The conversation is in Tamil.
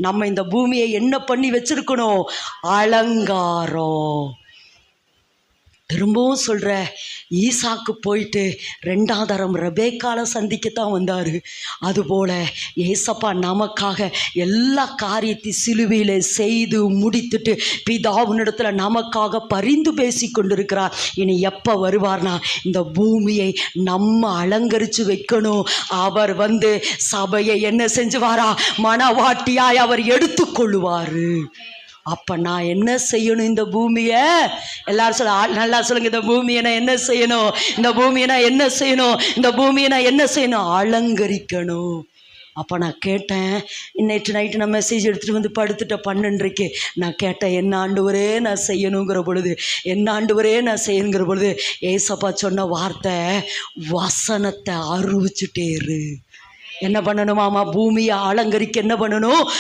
நம்ம இந்த பூமியை என்ன பண்ணி வச்சிருக்கணும்? அலங்காரம். திரும்பவும் சொல்கிற, ஈசாக்கு போயிட்டு 2ஆம் தரம் ரெபேக்கால சந்திக்கத்தான் வந்தார். அதுபோல் ஏசப்பா நமக்காக எல்லா காரியத்தையும் சிலுவையில் செய்து முடித்துட்டு பிதாவினிடத்தில் நமக்காக பரிந்து பேசி கொண்டிருக்கிறார். இனி எப்போ வருவார்னா, இந்த பூமியை நம்ம அலங்கரித்து வைக்கணும். அவர் சபையை என்ன செஞ்சுவாரா? மணவாட்டியாய் அவர் எடுத்துக்கொள்ளுவார். அப்போ நான் என்ன செய்யணும்? இந்த பூமியை எல்லாரும் நல்லா சொல்லுங்க. இந்த பூமியை நான் என்ன செய்யணும்? இந்த பூமியை நான் என்ன செய்யணும்? இந்த பூமியை நான் என்ன செய்யணும்? அலங்கரிக்கணும். அப்போ நான் கேட்டேன், நேற்று நைட்டு நான் மெசேஜ் எடுத்துகிட்டு படுத்துட்ட 12:30 நான் கேட்டேன், என்ன ஆண்டவரே நான் செய்யணுங்கிற பொழுது, என்ன ஆண்டவரே நான் செய்யணுங்கிற பொழுது ஏசப்பா சொன்ன வார்த்தை, வசனத்தை அறிவிச்சுட்டே இரு. என்ன பண்ணணுமாமா? பூமியை அலங்கரிக்க என்ன பண்ணணும்?